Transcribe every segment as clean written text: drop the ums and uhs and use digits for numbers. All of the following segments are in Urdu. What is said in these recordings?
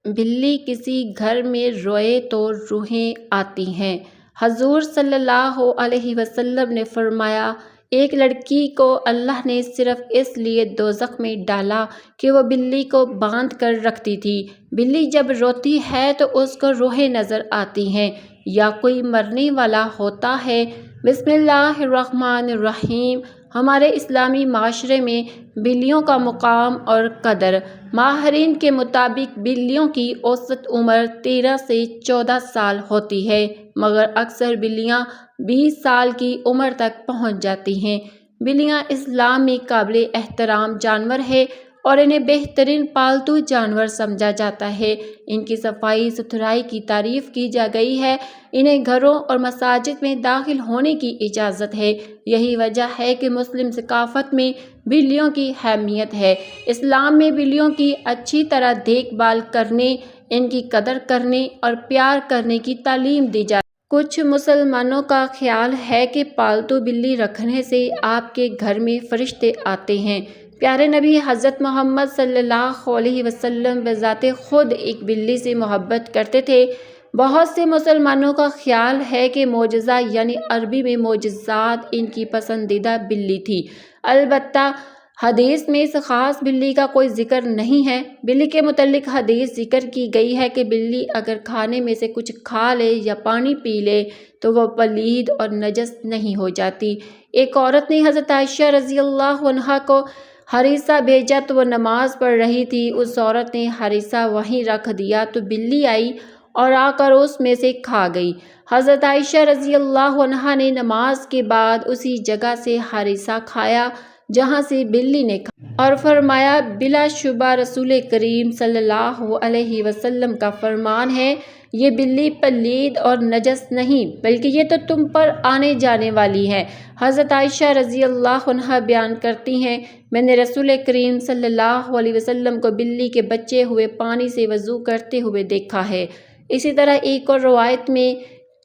بلی کسی گھر میں روئے تو روحیں آتی ہیں۔ حضور صلی اللہ علیہ وسلم نے فرمایا، ایک لڑکی کو اللہ نے صرف اس لیے دوزخ میں ڈالا کہ وہ بلی کو باندھ کر رکھتی تھی۔ بلی جب روتی ہے تو اس کو روحیں نظر آتی ہیں یا کوئی مرنے والا ہوتا ہے۔ بسم اللہ الرحمن الرحیم۔ ہمارے اسلامی معاشرے میں بلیوں کا مقام اور قدر۔ ماہرین کے مطابق بلیوں کی اوسط عمر 13 سے 14 سال ہوتی ہے، مگر اکثر بلیاں 20 سال کی عمر تک پہنچ جاتی ہیں۔ بلیاں اسلام میں قابل احترام جانور ہیں اور انہیں بہترین پالتو جانور سمجھا جاتا ہے۔ ان کی صفائی ستھرائی کی تعریف کی گئی ہے۔ انہیں گھروں اور مساجد میں داخل ہونے کی اجازت ہے۔ یہی وجہ ہے کہ مسلم ثقافت میں بلیوں کی اہمیت ہے۔ اسلام میں بلیوں کی اچھی طرح دیکھ بھال کرنے، ان کی قدر کرنے اور پیار کرنے کی تعلیم دی جاتی ہے۔ کچھ مسلمانوں کا خیال ہے کہ پالتو بلی رکھنے سے آپ کے گھر میں فرشتے آتے ہیں۔ پیارے نبی حضرت محمد صلی اللہ علیہ وسلم بذات خود ایک بلی سے محبت کرتے تھے۔ بہت سے مسلمانوں کا خیال ہے کہ معجزہ یعنی عربی میں معجزات ان کی پسندیدہ بلی تھی۔ البتہ حدیث میں اس خاص بلی کا کوئی ذکر نہیں ہے۔ بلی کے متعلق حدیث ذکر کی گئی ہے کہ بلی اگر کھانے میں سے کچھ کھا لے یا پانی پی لے تو وہ پلید اور نجس نہیں ہو جاتی۔ ایک عورت نے حضرت عائشہ رضی اللہ عنہا کو ہریسہ بھیجا تو وہ نماز پڑھ رہی تھی۔ اس عورت نے ہریسہ وہیں رکھ دیا تو بلی آئی اور آ کر اس میں سے کھا گئی۔ حضرت عائشہ رضی اللہ عنہا نے نماز کے بعد اسی جگہ سے ہریسہ کھایا جہاں سے بلی نے کھایا اور فرمایا، بلا شبہ رسول کریم صلی اللہ علیہ وسلم کا فرمان ہے، یہ بلی پلید اور نجس نہیں بلکہ یہ تو تم پر آنے جانے والی ہے۔ حضرت عائشہ رضی اللہ عنہا بیان کرتی ہیں، میں نے رسول کریم صلی اللہ علیہ وسلم کو بلی کے بچے ہوئے پانی سے وضو کرتے ہوئے دیکھا ہے۔ اسی طرح ایک اور روایت میں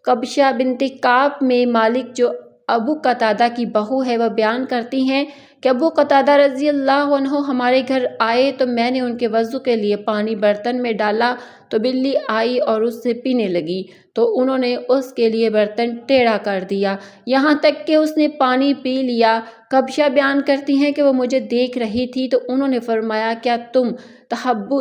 قبشہ بنت کعب میں مالک جو ابو قتادہ کی بہو ہے وہ بیان کرتی ہیں کہ ابو قتادہ رضی اللہ عنہ ہمارے گھر آئے تو میں نے ان کے وضو کے لیے پانی برتن میں ڈالا تو بلی آئی اور اس سے پینے لگی تو انہوں نے اس کے لیے برتن ٹیڑھا کر دیا یہاں تک کہ اس نے پانی پی لیا۔ قبشہ بیان کرتی ہیں کہ وہ مجھے دیکھ رہی تھی تو انہوں نے فرمایا، کیا تم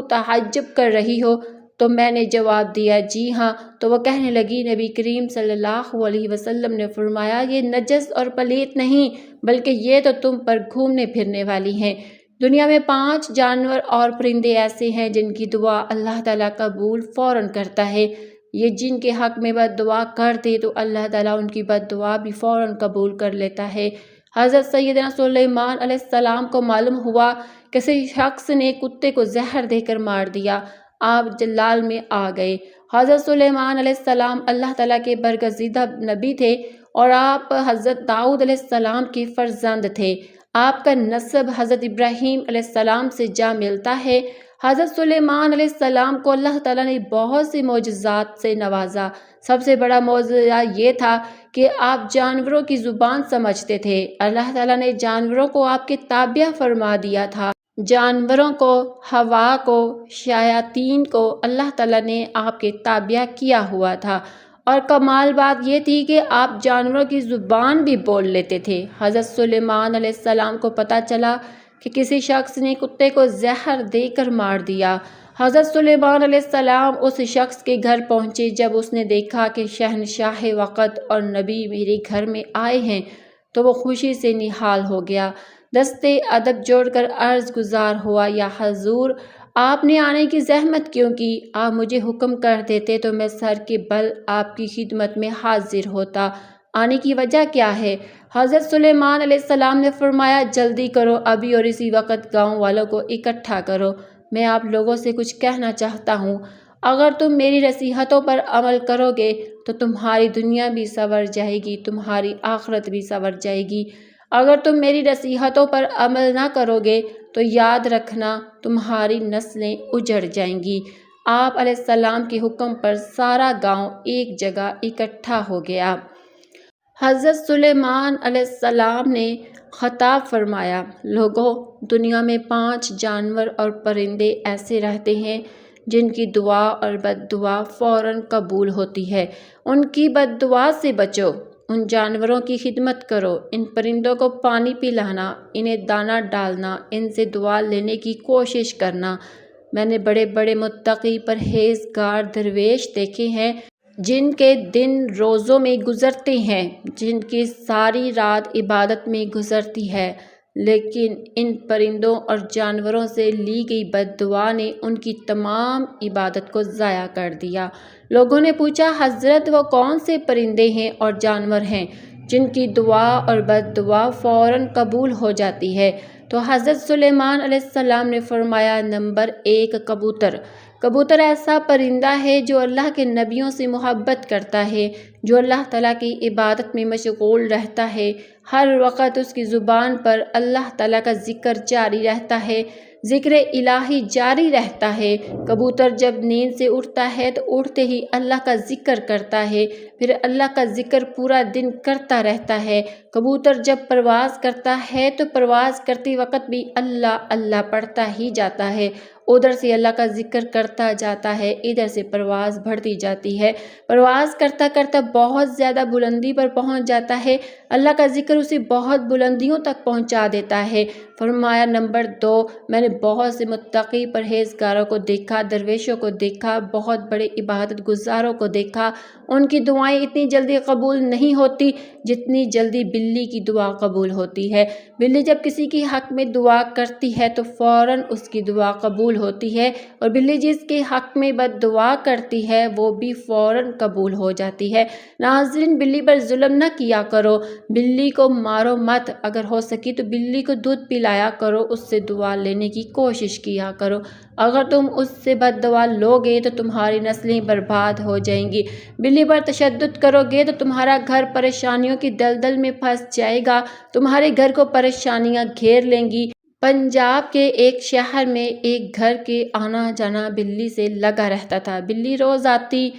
تحجب کر رہی ہو؟ تو میں نے جواب دیا، جی ہاں۔ تو وہ کہنے لگی، نبی کریم صلی اللہ علیہ وسلم نے فرمایا، یہ نجس اور پلید نہیں بلکہ یہ تو تم پر گھومنے پھرنے والی ہیں۔ دنیا میں 5 جانور اور پرندے ایسے ہیں جن کی دعا اللہ تعالیٰ قبول فوراً کرتا ہے۔ یہ جن کے حق میں بد دعا کر دے تو اللہ تعالیٰ ان کی بد دعا بھی فوراً قبول کر لیتا ہے۔ حضرت سیدنا سلیمان علیہ السلام کو معلوم ہوا کہ کسی شخص نے کتے کو زہر دے کر مار دیا۔ آپ جلال میں آ گئے۔ حضرت سلیمان علیہ السلام اللہ تعالیٰ کے برگزیدہ نبی تھے اور آپ حضرت داؤد علیہ السلام کے فرزند تھے۔ آپ کا نسب حضرت ابراہیم علیہ السلام سے جا ملتا ہے۔ حضرت سلیمان علیہ السلام کو اللہ تعالیٰ نے بہت سی معجزات سے نوازا۔ سب سے بڑا معجزہ یہ تھا کہ آپ جانوروں کی زبان سمجھتے تھے۔ اللہ تعالیٰ نے جانوروں کو آپ کے تابع فرما دیا تھا۔ جانوروں کو، ہوا کو، شیاطین کو اللہ تعالیٰ نے آپ کے تابع کیا ہوا تھا، اور کمال بات یہ تھی کہ آپ جانوروں کی زبان بھی بول لیتے تھے۔ حضرت سلیمان علیہ السلام کو پتہ چلا کہ کسی شخص نے کتے کو زہر دے کر مار دیا۔ حضرت سلیمان علیہ السلام اس شخص کے گھر پہنچے۔ جب اس نے دیکھا کہ شہنشاہ وقت اور نبی میرے گھر میں آئے ہیں تو وہ خوشی سے نہال ہو گیا۔ دستے ادب جوڑ کر عرض گزار ہوا، یا حضور، آپ نے آنے کی زحمت کیوں کی؟ آپ مجھے حکم کر دیتے تو میں سر کے بل آپ کی خدمت میں حاضر ہوتا۔ آنے کی وجہ کیا ہے؟ حضرت سلیمان علیہ السلام نے فرمایا، جلدی کرو، ابھی اور اسی وقت گاؤں والوں کو اکٹھا کرو، میں آپ لوگوں سے کچھ کہنا چاہتا ہوں۔ اگر تم میری نصیحتوں پر عمل کرو گے تو تمہاری دنیا بھی سنور جائے گی، تمہاری آخرت بھی سنور جائے گی۔ اگر تم میری نصیحتوں پر عمل نہ کرو گے تو یاد رکھنا تمہاری نسلیں اجڑ جائیں گی۔ آپ علیہ السلام کے حکم پر سارا گاؤں ایک جگہ اکٹھا ہو گیا۔ حضرت سلیمان علیہ السلام نے خطاب فرمایا، لوگو، دنیا میں 5 جانور اور پرندے ایسے رہتے ہیں جن کی دعا اور بد دعا فوراً قبول ہوتی ہے، ان کی بد دعا سے بچو۔ ان جانوروں کی خدمت کرو، ان پرندوں کو پانی پلانا، انہیں دانہ ڈالنا، ان سے دعا لینے کی کوشش کرنا۔ میں نے بڑے بڑے متقی پرہیزگار درویش دیکھے ہیں جن کے دن روزوں میں گزرتے ہیں، جن کی ساری رات عبادت میں گزرتی ہے، لیکن ان پرندوں اور جانوروں سے لی گئی بد دعا نے ان کی تمام عبادت کو ضائع کر دیا۔ لوگوں نے پوچھا، حضرت وہ کون سے پرندے ہیں اور جانور ہیں جن کی دعا اور بد دعا فوراً قبول ہو جاتی ہے؟ تو حضرت سلیمان علیہ السلام نے فرمایا، نمبر 1 کبوتر۔ کبوتر ایسا پرندہ ہے جو اللہ کے نبیوں سے محبت کرتا ہے، جو اللہ تعالیٰ کی عبادت میں مشغول رہتا ہے، ہر وقت اس کی زبان پر اللہ تعالیٰ کا ذکر جاری رہتا ہے، ذکر الہی جاری رہتا ہے۔ کبوتر جب نیند سے اٹھتا ہے تو اٹھتے ہی اللہ کا ذکر کرتا ہے، پھر اللہ کا ذکر پورا دن کرتا رہتا ہے۔ کبوتر جب پرواز کرتا ہے تو پرواز کرتے وقت بھی اللہ اللہ پڑھتا ہی جاتا ہے، ادھر سے اللہ کا ذکر کرتا جاتا ہے، ادھر سے پرواز بڑھتی جاتی ہے۔ پرواز کرتا کرتا بہت زیادہ بلندی پر پہنچ جاتا ہے، اللہ کا ذکر اسے بہت بلندیوں تک پہنچا دیتا ہے۔ فرمایا نمبر 2، میں نے بہت سے متقی پرہیزگاروں کو دیکھا، درویشوں کو دیکھا، بہت بڑے عبادت گزاروں کو دیکھا، ان کی دعائیں اتنی جلدی قبول نہیں ہوتی جتنی جلدی بلی کی دعا قبول ہوتی ہے۔ بلی جب کسی کی حق میں دعا کرتی ہے تو فوراً اس کی دعا قبول ہوتی ہے، اور بلی جس کے حق میں بد دعا کرتی ہے وہ بھی فوراً قبول ہو جاتی ہے۔ ناظرین، بلی پر ظلم نہ کیا کرو، بلی کو مارو مت، اگر ہو سکی تو بلی کو دودھ پلایا کرو، اس سے دعا لینے کی کوشش کیا کرو۔ اگر تم اس سے بد دعا لوگے تو تمہاری نسلیں برباد ہو جائیں گی۔ بلی پر تشدد کرو گے تو تمہارا گھر پریشانیوں کی دلدل میں پھنس جائے گا، تمہارے گھر کو پریشانیاں گھیر لیں گی۔ پنجاب کے ایک شہر میں ایک گھر کے آنا جانا بلی سے لگا رہتا تھا۔ بلی روز آتی،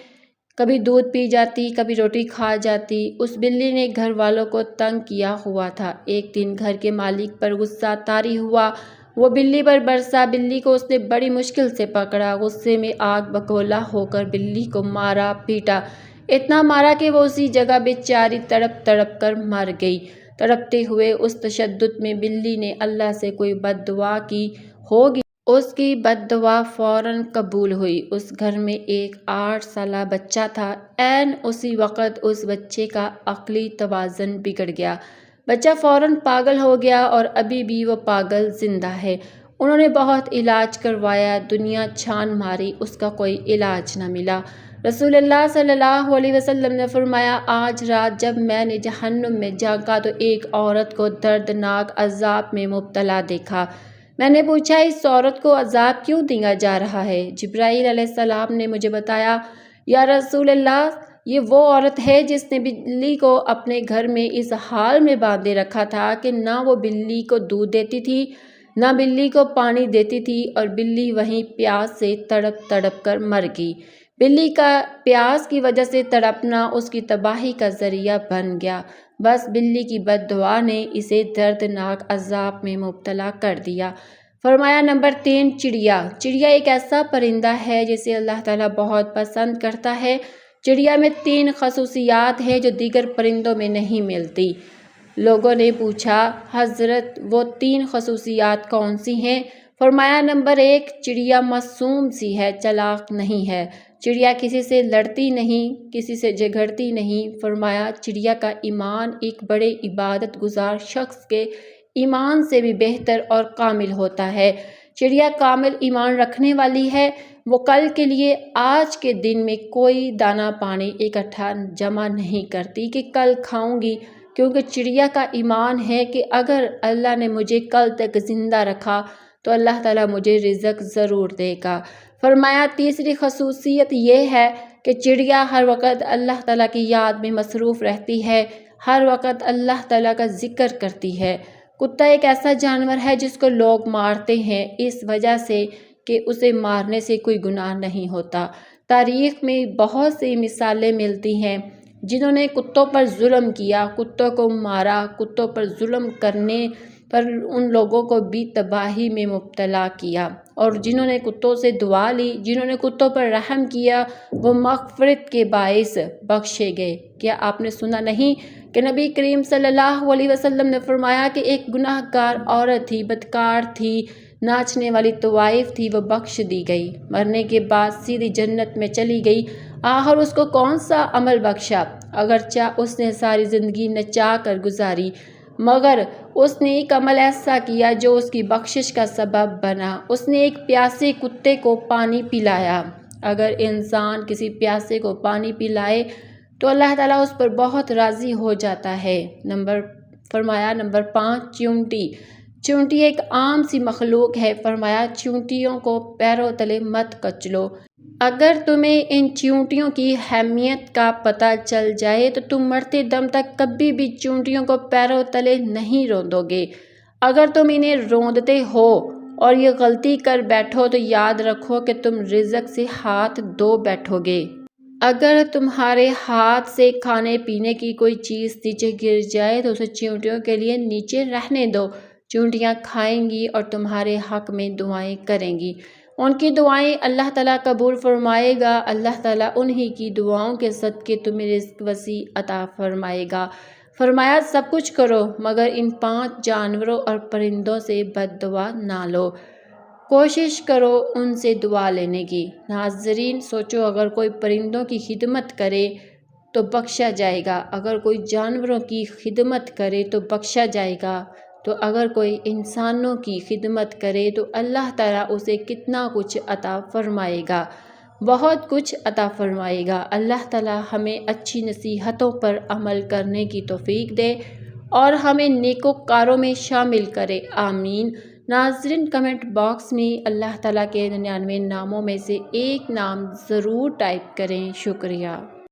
کبھی دودھ پی جاتی، کبھی روٹی کھا جاتی۔ اس بلی نے گھر والوں کو تنگ کیا ہوا تھا۔ ایک دن گھر کے مالک پر غصہ طاری ہوا، وہ بلی پر برسا۔ بلی کو اس نے بڑی مشکل سے پکڑا، غصے میں آگ بگولا ہو کر بلی کو مارا پیٹا، اتنا مارا کہ وہ اسی جگہ بیچاری تڑپ تڑپ کر مر گئی۔ تڑپتے ہوئے اس تشدد میں بلی نے اللہ سے کوئی بد دعا کی ہوگی، اس کی بد دعا فوراً قبول ہوئی۔ اس گھر میں ایک 8 سالہ بچہ تھا، عین اسی وقت اس بچے کا عقلی توازن بگڑ گیا، بچہ فوراً پاگل ہو گیا اور ابھی بھی وہ پاگل زندہ ہے۔ انہوں نے بہت علاج کروایا، دنیا چھان ماری، اس کا کوئی علاج نہ ملا۔ رسول اللہ صلی اللہ علیہ وسلم نے فرمایا، آج رات جب میں نے جہنم میں جھانکا تو ایک عورت کو دردناک عذاب میں مبتلا دیکھا۔ میں نے پوچھا، اس عورت کو عذاب کیوں دیا جا رہا ہے؟ جبرائیل علیہ السلام نے مجھے بتایا، یا رسول اللہ، یہ وہ عورت ہے جس نے بلی کو اپنے گھر میں اس حال میں باندھے رکھا تھا کہ نہ وہ بلی کو دودھ دیتی تھی، نہ بلی کو پانی دیتی تھی، اور بلی وہیں پیاس سے تڑپ تڑپ کر مر گئی۔ بلی کا پیاس کی وجہ سے تڑپنا اس کی تباہی کا ذریعہ بن گیا، بس بلی کی بد دعا نے اسے دردناک عذاب میں مبتلا کر دیا۔ فرمایا نمبر 3 چڑیا۔ چڑیا ایک ایسا پرندہ ہے جسے اللہ تعالیٰ بہت پسند کرتا ہے۔ چڑیا میں 3 خصوصیات ہیں جو دیگر پرندوں میں نہیں ملتی۔ لوگوں نے پوچھا، حضرت وہ 3 خصوصیات کون سی ہیں؟ فرمایا نمبر 1، چڑیا معصوم سی ہے، چلاک نہیں ہے۔ چڑیا کسی سے لڑتی نہیں، کسی سے جھگڑتی نہیں۔ فرمایا چڑیا کا ایمان ایک بڑے عبادت گزار شخص کے ایمان سے بھی بہتر اور کامل ہوتا ہے۔ چڑیا کامل ایمان رکھنے والی ہے، وہ کل کے لیے آج کے دن میں کوئی دانہ پانی اکٹھا جمع نہیں کرتی کہ کل کھاؤں گی، کیونکہ چڑیا کا ایمان ہے کہ اگر اللہ نے مجھے کل تک زندہ رکھا تو اللہ تعالیٰ مجھے رزق ضرور دے گا۔ فرمایا تیسری خصوصیت یہ ہے کہ چڑیا ہر وقت اللہ تعالیٰ کی یاد میں مصروف رہتی ہے، ہر وقت اللہ تعالیٰ کا ذکر کرتی ہے۔ کتا ایک ایسا جانور ہے جس کو لوگ مارتے ہیں اس وجہ سے کہ اسے مارنے سے کوئی گناہ نہیں ہوتا۔ تاریخ میں بہت سی مثالیں ملتی ہیں جنہوں نے کتوں پر ظلم کیا، کتوں کو مارا، کتوں پر ظلم کرنے پر ان لوگوں کو بھی تباہی میں مبتلا کیا، اور جنہوں نے کتوں سے دعا لی، جنہوں نے کتوں پر رحم کیا، وہ مغفرت کے باعث بخشے گئے۔ کیا آپ نے سنا نہیں کہ نبی کریم صلی اللہ علیہ وسلم نے فرمایا کہ ایک گناہ گار عورت تھی، بدکار تھی، ناچنے والی طوائف تھی، وہ بخش دی گئی، مرنے کے بعد سیدھی جنت میں چلی گئی۔ آخر اس کو کون سا عمل بخشا؟ اگرچہ اس نے ساری زندگی نچا کر گزاری، مگر اس نے ایک عمل ایسا کیا جو اس کی بخشش کا سبب بنا۔ اس نے ایک پیاسے کتے کو پانی پلایا۔ اگر انسان کسی پیاسے کو پانی پلائے تو اللہ تعالیٰ اس پر بہت راضی ہو جاتا ہے۔ فرمایا نمبر 5، چیونٹی۔ چیونٹی ایک عام سی مخلوق ہے۔ فرمایا چیونٹیوں کو پیروں تلے مت کچلو۔ اگر تمہیں ان چیونٹیوں کی اہمیت کا پتہ چل جائے تو تم مرتے دم تک کبھی بھی چیونٹیوں کو پیروں تلے نہیں روندو گے۔ اگر تم انہیں روندتے ہو اور یہ غلطی کر بیٹھو تو یاد رکھو کہ تم رزق سے ہاتھ دھو بیٹھو گے۔ اگر تمہارے ہاتھ سے کھانے پینے کی کوئی چیز نیچے گر جائے تو اسے چیونٹیوں کے لیے نیچے رہنے دو۔ چیونٹیاں کھائیں گی اور تمہارے حق میں دعائیں کریں گی، ان کی دعائیں اللہ تعالیٰ قبول فرمائے گا۔ اللہ تعالیٰ انہی کی دعاؤں کے صدقے تمہیں رزق وسیع عطا فرمائے گا۔ فرمایا سب کچھ کرو مگر ان 5 جانوروں اور پرندوں سے بد دعا نہ لو، کوشش کرو ان سے دعا لینے کی۔ ناظرین سوچو، اگر کوئی پرندوں کی خدمت کرے تو بخشا جائے گا، اگر کوئی جانوروں کی خدمت کرے تو بخشا جائے گا، تو اگر کوئی انسانوں کی خدمت کرے تو اللہ تعالیٰ اسے کتنا کچھ عطا فرمائے گا، بہت کچھ عطا فرمائے گا۔ اللہ تعالیٰ ہمیں اچھی نصیحتوں پر عمل کرنے کی توفیق دے اور ہمیں نیکوکاروں میں شامل کرے، آمین۔ ناظرین کمنٹ باکس میں اللہ تعالیٰ کے 99 ناموں میں سے ایک نام ضرور ٹائپ کریں۔ شکریہ۔